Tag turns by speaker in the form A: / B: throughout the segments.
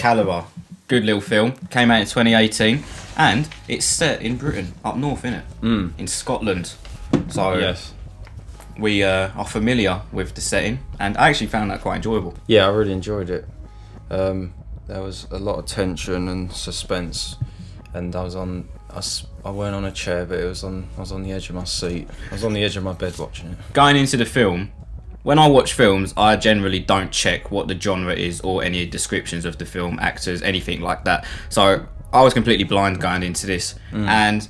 A: Calibre. Good little film. Came out in 2018, and it's set in Britain, up north, innit? In Scotland. So
B: Yes.
A: we are familiar with the setting, and I actually found that quite enjoyable.
B: Yeah, I really enjoyed it. There was a lot of tension and suspense, and I weren't on a chair, but I was on the edge of my seat. I was on the edge of my bed watching it.
A: Going into the film, when I watch films, I generally don't check what the genre is or any descriptions of the film, actors, anything like that. So I was completely blind going into this. And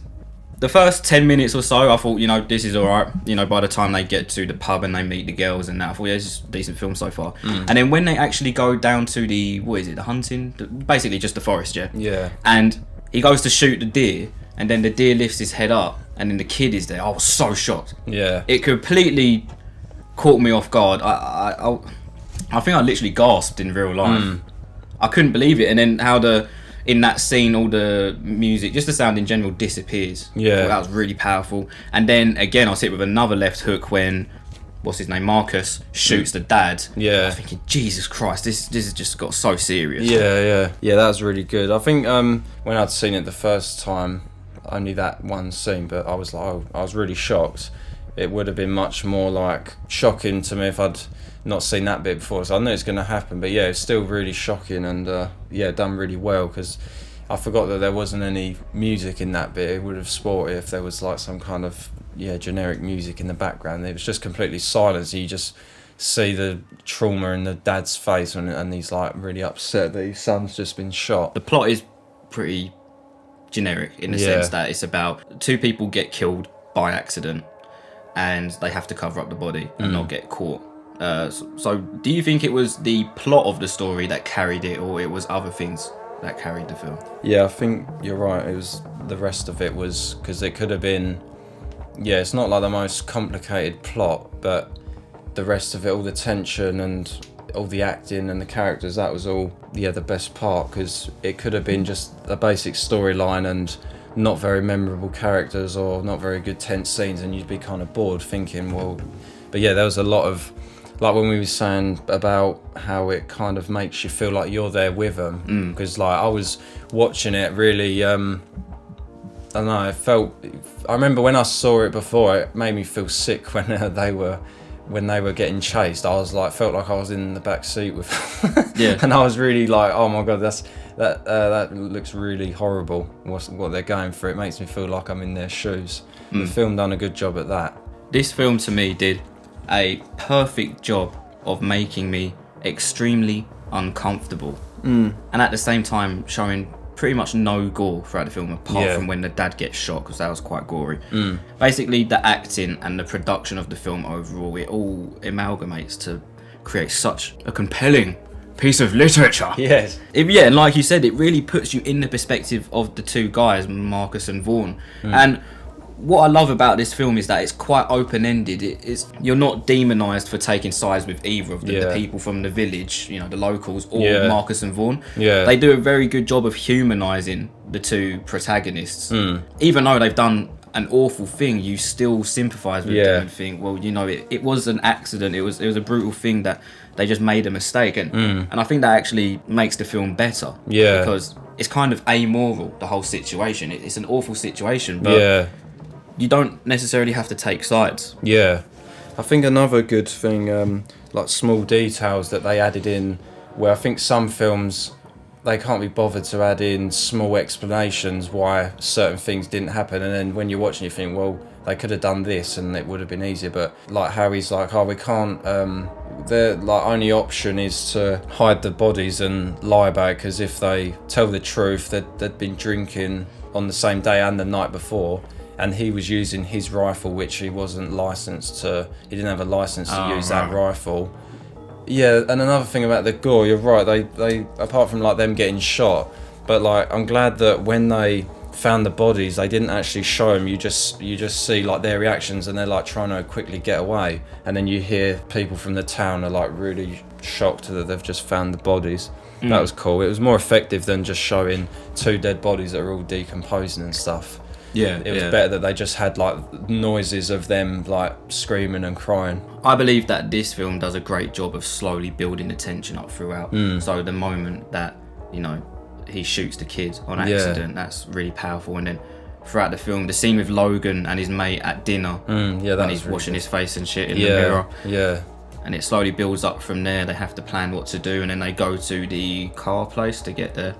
A: the first 10 minutes or so, I thought, this is alright. By the time they get to the pub and they meet the girls and that, I thought, yeah, this is a decent film so far. And then when they actually go down to the hunting? Basically just the forest, yeah?
B: Yeah.
A: And he goes to shoot the deer, and then the deer lifts his head up, and then the kid is there. I was so shocked.
B: Yeah.
A: It completely caught me off guard. I think I literally gasped in real life. I couldn't believe it. And then how in that scene, all the music, just the sound in general, disappears.
B: Yeah.
A: That was really powerful. And then again, I was hit with another left hook when, what's his name, Marcus, shoots the dad.
B: Yeah.
A: I was thinking, Jesus Christ, this has just got so serious.
B: Yeah, that was really good. I think when I'd seen it the first time, only that one scene, but I was really shocked. It would have been much more like shocking to me if I'd not seen that bit before. So I knew it's going to happen, but yeah, it's still really shocking and done really well, because I forgot that there wasn't any music in that bit. It would have spoiled it if there was like some kind of generic music in the background. It was just completely silent. So you just see the trauma in the dad's face, and he's like really upset that his son's just been shot.
A: The plot is pretty generic in the sense that it's about two people get killed by accident, and they have to cover up the body and not get caught. So do you think it was the plot of the story that carried it, or it was other things that carried the film?
B: Yeah, I think you're right. It was the rest of it was, because it could have been, it's not like the most complicated plot, but the rest of it, all the tension and all the acting and the characters, that was all the best part, because it could have been just a basic storyline and not very memorable characters or not very good tense scenes, and you'd be kind of bored thinking, but yeah, there was a lot of, like when we were saying about how it kind of makes you feel like you're there with them, because like I was watching it really, I don't know, I remember when I saw it before, it made me feel sick when they were getting chased. I was like, felt like I was in the back seat with them.
A: Yeah.
B: And I was really like, oh my god, that looks really horrible, what they're going through. It makes me feel like I'm in their shoes. The film done a good job at that.
A: This film to me did a perfect job of making me extremely uncomfortable, and at the same time showing pretty much no gore throughout the film, apart from when the dad gets shot, because that was quite gory. Basically, the acting and the production of the film overall, it all amalgamates to create such a compelling piece of literature.
B: Yes.
A: And like you said, it really puts you in the perspective of the two guys, Marcus and Vaughan. And what I love about this film is that it's quite open-ended. You're not demonised for taking sides with either of the people from the village, the locals, or Marcus and Vaughan.
B: Yeah.
A: They do a very good job of humanising the two protagonists. Even though they've done an awful thing, you still sympathise with them and think, well, it was an accident. It was a brutal thing that they just made a mistake, and I think that actually makes the film better.
B: Yeah.
A: Because it's kind of amoral, the whole situation. It's an awful situation, but you don't necessarily have to take sides.
B: Yeah. I think another good thing, like small details that they added in, where I think some films, they can't be bothered to add in small explanations why certain things didn't happen, and then when you're watching you think, well, they could have done this and it would have been easier. But like how he's like, oh, we can't, their like only option is to hide the bodies and lie about it, because if they tell the truth, they'd been drinking on the same day and the night before, and he was using his rifle, which he wasn't licensed to, he didn't have a license to use that rifle. Yeah, and another thing about the gore, you're right, they apart from like them getting shot, but like I'm glad that when they found the bodies, they didn't actually show them. You just see like their reactions, and they're like trying to quickly get away, and then you hear people from the town are like really shocked that they've just found the bodies. That was cool. It was more effective than just showing two dead bodies that are all decomposing and stuff. It was better that they just had like noises of them like screaming and crying.
A: I believe that this film does a great job of slowly building the tension up throughout. So the moment that you know, he shoots the kid on accident. That's really powerful. And then throughout the film, the scene with Logan and his mate at dinner, when he's really washing his face and shit in the mirror.
B: Yeah.
A: And it slowly builds up from there. They have to plan what to do, and then they go to the car place to get the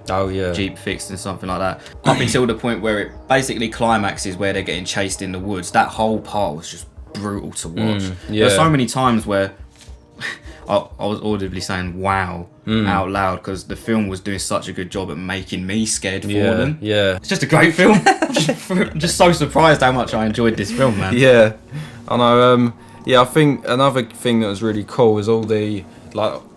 A: Jeep fixed and something like that. Up until the point where it basically climaxes, where they're getting chased in the woods. That whole part was just brutal to watch. There were so many times where I was audibly saying "wow" out loud, because the film was doing such a good job at making me scared for them. Yeah, it's just a great film. I'm just so surprised how much I enjoyed this film, man.
B: Yeah, I know. Yeah, I think another thing that was really cool was all the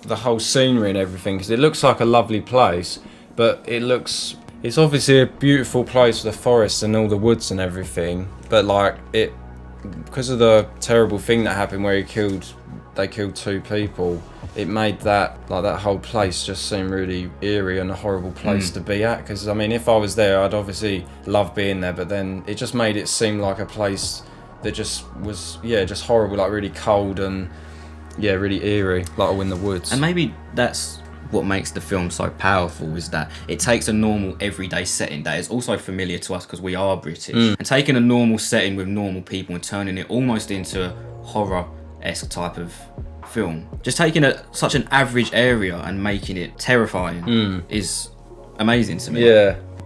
B: whole scenery and everything, because it looks like a lovely place, but it's obviously a beautiful place with the forest and all the woods and everything, but like it, because of the terrible thing that happened where they killed 2 people, it made that whole place just seem really eerie and a horrible place to be at. Because I mean, if I was there, I'd obviously love being there, but then it just made it seem like a place that just was just horrible, like really cold and really eerie, like all in the woods.
A: And maybe that's what makes the film so powerful, is that it takes a normal everyday setting that is also familiar to us because we are British, and taking a normal setting with normal people and turning it almost into a horror-esque type of film. Just taking such an average area and making it terrifying is amazing to me.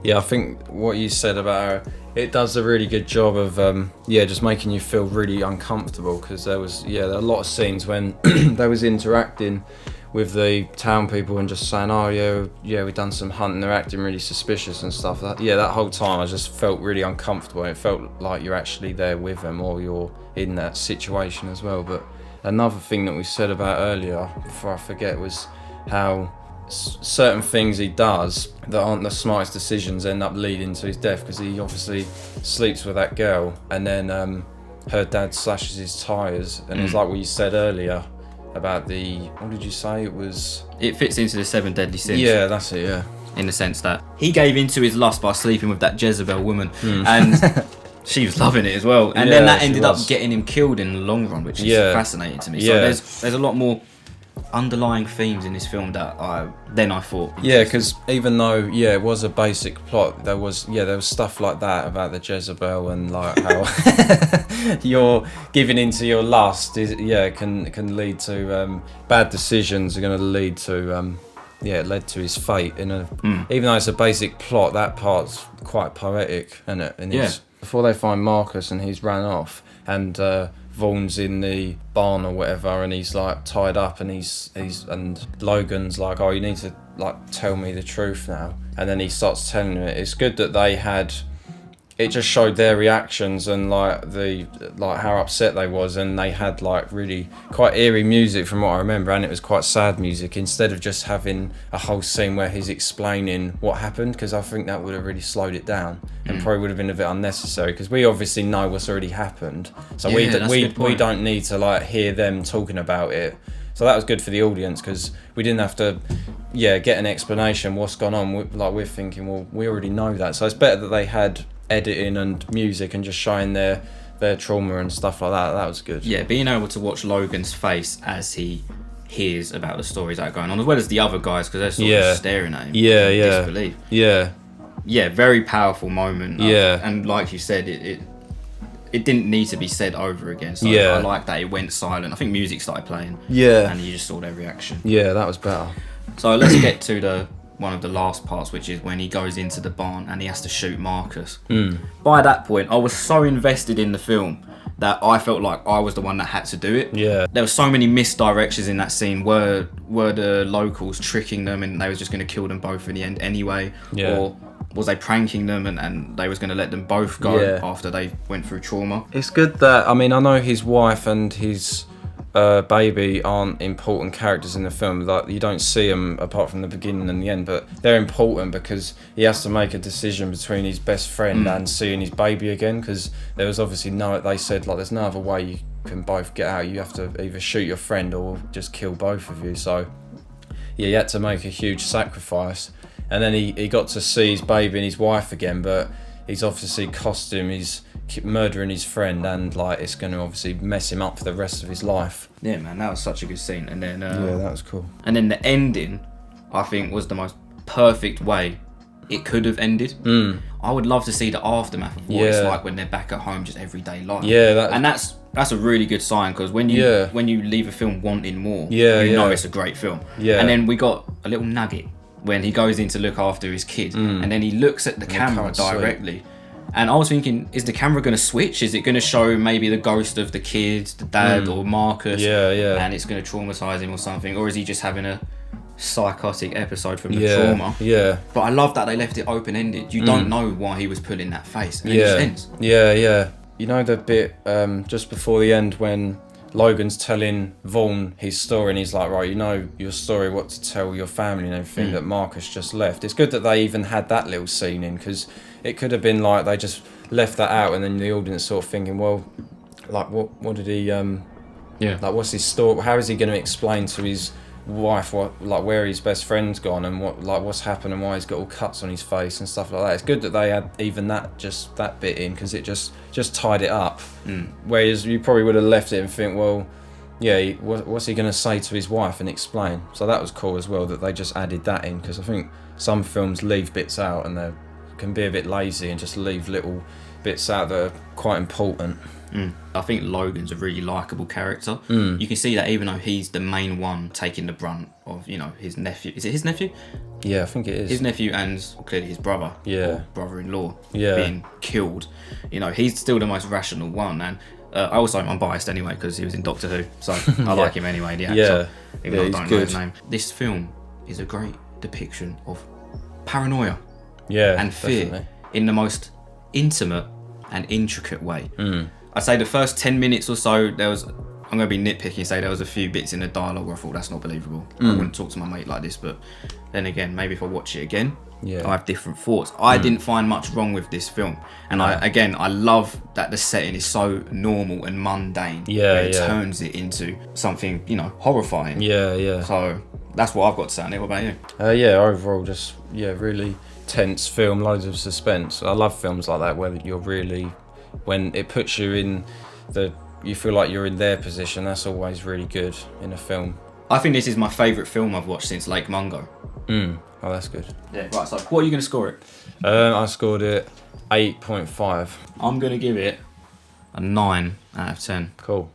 B: Yeah, I think what you said about her, it does a really good job of just making you feel really uncomfortable, because there are a lot of scenes when they was interacting with the town people and just saying, oh we've done some hunting, they're acting really suspicious and stuff. That whole time I just felt really uncomfortable, and it felt like you're actually there with them, or you're in that situation as well. But another thing that we said about earlier, before I forget, was how certain things he does that aren't the smartest decisions end up leading to his death, because he obviously sleeps with that girl, and then her dad slashes his tyres, and it's like what you said earlier about what did you say it was?
A: It fits into the 7 deadly sins.
B: Yeah, that's it, yeah.
A: In the sense that he gave into his lust by sleeping with that Jezebel woman, and she was loving it as well. And then that ended up getting him killed in the long run, which is fascinating to me. So there's a lot more underlying themes in this film that I thought.
B: Yeah, because even though it was a basic plot, there was stuff like that about the Jezebel, and like how you're giving into your lust can lead to bad decisions are going to lead to it led to his fate. Even though it's a basic plot, that part's quite poetic, isn't it? And before they find Marcus and he's ran off, and Vaughn's in the barn or whatever, and he's like tied up, and and Logan's like, oh, you need to like tell me the truth now, and then he starts telling it. It's good that they had it, just showed their reactions and like how upset they was, and they had like really quite eerie music from what I remember, and it was quite sad music, instead of just having a whole scene where he's explaining what happened, because I think that would have really slowed it down and probably would have been a bit unnecessary, because we obviously know what's already happened, so we don't need to like hear them talking about it. So that was good for the audience, because we didn't have to get an explanation what's gone on. We're thinking, well, we already know that, so it's better that they had editing and music and just showing their trauma and stuff like that. That was good. Yeah,
A: being able to watch Logan's face as he hears about the stories that are going on, as well as the other guys, because they're sort of staring at him in disbelief. Very powerful moment. And like you said, it didn't need to be said over again, so I like that it went silent. I think music started playing, and you just saw their reaction.
B: That was better.
A: So let's get to one of the last parts, which is when he goes into the barn and he has to shoot Marcus. By that point, I was so invested in the film that I felt like I was the one that had to do it. There were so many misdirections in that scene. Were the locals tricking them and they was just going to kill them both in the end anyway? Or was they pranking them and they was going to let them both go after they went through trauma?
B: It's good that, I mean, I know his wife and his baby aren't important characters in the film. Like, you don't see them apart from the beginning and the end, but they're important because he has to make a decision between his best friend and seeing his baby again, because there was obviously they said like there's no other way you can both get out. You have to either shoot your friend or just kill both of you. So he had to make a huge sacrifice, and then he got to see his baby and his wife again, but he's obviously cost him. He's murdering his friend, and like it's going to obviously mess him up for the rest of his life.
A: Yeah, man, that was such a good scene. And then
B: that was cool.
A: And then the ending, I think, was the most perfect way it could have ended. I would love to see the aftermath of what it's like when they're back at home, just everyday life. And that's a really good sign, because when you leave a film wanting more, you know it's a great film. And then we got a little nugget when he goes in to look after his kid, and then he looks at the camera directly. And I was thinking, is the camera going to switch? Is it going to show maybe the ghost of the kid, the dad, or Marcus? And it's going to traumatize him or something? Or is he just having a psychotic episode from the trauma? But I love that they left it open-ended. You don't know why he was pulling that face. And it just ends.
B: You know the bit just before the end when Logan's telling Vaughn his story, and he's like, right, you know your story, what to tell your family and everything, that Marcus just left. It's good that they even had that little scene in, because it could have been like they just left that out, and then the audience sort of thinking, well, like what did he like, what's his story, how is he going to explain to his wife where his best friend's gone, and what's happened, and why he's got all cuts on his face and stuff like that. It's good that they had even that bit in, because it just tied it up. Whereas you probably would have left it and think, well, what's he going to say to his wife and explain? So that was cool as well that they just added that in, because I think some films leave bits out and they can be a bit lazy and just leave little bits out that are quite important.
A: I think Logan's a really likeable character. You can see that even though he's the main one taking the brunt of, his nephew. Is it his nephew?
B: Yeah, I think it is.
A: His nephew and clearly his brother, or brother-in-law, being killed. He's still the most rational one. And I'm biased anyway because he was in Doctor Who, so I like him anyway, the actor, even though I don't know his name. This film is a great depiction of paranoia and fear in the most intimate and intricate way. I'd say the first 10 minutes or so, I'm going to be nitpicky and say there was a few bits in the dialogue where I thought, that's not believable. I wouldn't talk to my mate like this, but then again, maybe if I watch it again, I have different thoughts. I didn't find much wrong with this film. And I love that the setting is so normal and mundane. It turns it into something, horrifying. So that's what I've got to say on it. What about you?
B: Overall, just, really tense film, loads of suspense. I love films like that where you're really... when it puts you in you feel like you're in their position. That's always really good in a film.
A: I think this is my favourite film I've watched since Lake Mungo.
B: Oh, that's good.
A: Right, so what are you going to score it?
B: I scored it 8.5.
A: I'm going to give it a 9 out of 10.
B: Cool.